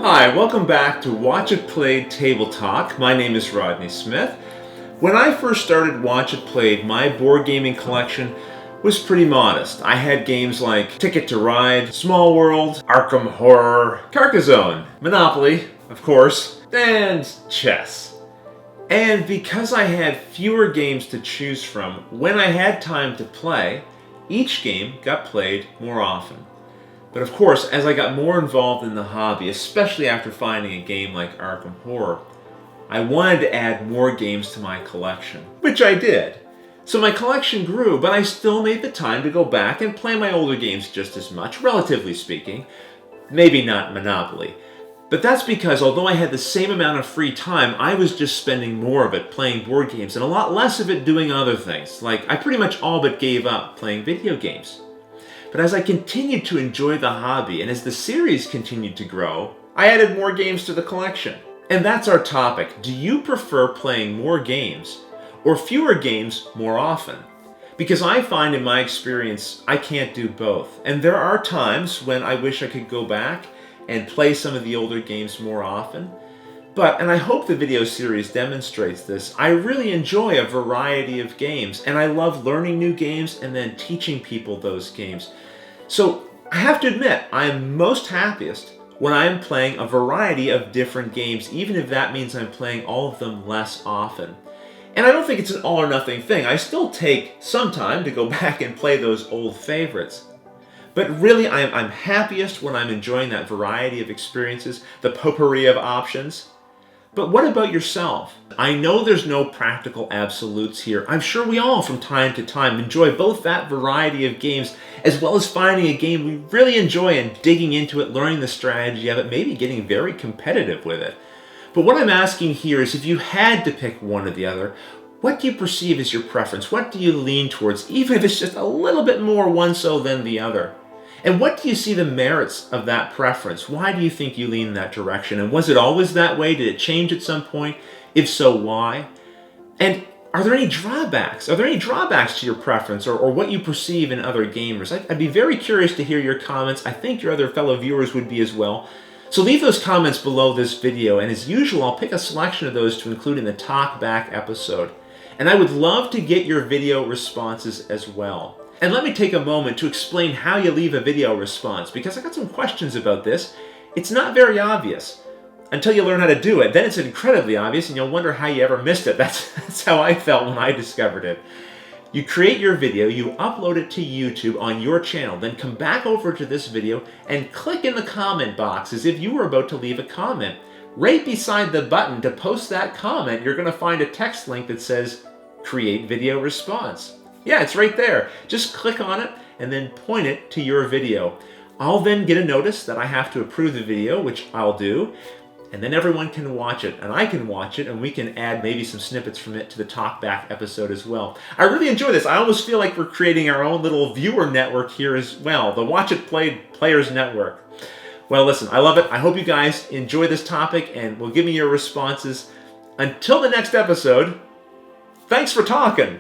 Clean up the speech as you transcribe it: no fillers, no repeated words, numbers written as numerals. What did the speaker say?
Hi, welcome back to Watch It Played Table Talk. My name is Rodney Smith. When I first started Watch It Played, my board gaming collection was pretty modest. I had games like Ticket to Ride, Small World, Arkham Horror, Carcassonne, Monopoly, of course, and chess. And because I had fewer games to choose from, when I had time to play, each game got played more often. But of course, as I got more involved in the hobby, especially after finding a game like Arkham Horror, I wanted to add more games to my collection, which I did. So my collection grew, but I still made the time to go back and play my older games just as much, relatively speaking. Maybe not Monopoly. But that's because although I had the same amount of free time, I was just spending more of it playing board games and a lot less of it doing other things. Like, I pretty much all but gave up playing video games. But as I continued to enjoy the hobby and as the series continued to grow, I added more games to the collection. And that's our topic. Do you prefer playing more games or fewer games more often? Because I find in my experience, I can't do both. And there are times when I wish I could go back and play some of the older games more often. But, and I hope the video series demonstrates this, I really enjoy a variety of games, and I love learning new games and then teaching people those games. So I have to admit, I am most happiest when I am playing a variety of different games, even if that means I'm playing all of them less often. And I don't think it's an all or nothing thing. I still take some time to go back and play those old favorites. But really, I'm happiest when I'm enjoying that variety of experiences, the potpourri of options. But what about yourself? I know there's no practical absolutes here. I'm sure we all, from time to time, enjoy both that variety of games as well as finding a game we really enjoy and digging into it, learning the strategy of it, maybe getting very competitive with it. But what I'm asking here is if you had to pick one or the other, what do you perceive as your preference? What do you lean towards, even if it's just a little bit more one so than the other? And what do you see the merits of that preference? Why do you think you lean in that direction? And was it always that way? Did it change at some point? If so, why? And are there any drawbacks? Are there any drawbacks to your preference or what you perceive in other gamers? I'd be very curious to hear your comments. I think your other fellow viewers would be as well. So leave those comments below this video, and as usual, I'll pick a selection of those to include in the Talk Back episode. And I would love to get your video responses as well. And let me take a moment to explain how you leave a video response, because I got some questions about this. It's not very obvious until you learn how to do it. Then it's incredibly obvious and you'll wonder how you ever missed it. That's how I felt when I discovered it. You create your video, you upload it to YouTube on your channel, then come back over to this video and click in the comment box as if you were about to leave a comment. Right beside the button to post that comment, you're going to find a text link that says, Create Video Response. Yeah, it's right there. Just click on it and then point it to your video. I'll then get a notice that I have to approve the video, which I'll do, and then everyone can watch it, and I can watch it, and we can add maybe some snippets from it to the Talkback episode as well. I really enjoy this. I almost feel like we're creating our own little viewer network here as well, the Watch It Played Players Network. Well, listen, I love it. I hope you guys enjoy this topic and will give me your responses. Until the next episode, thanks for talking.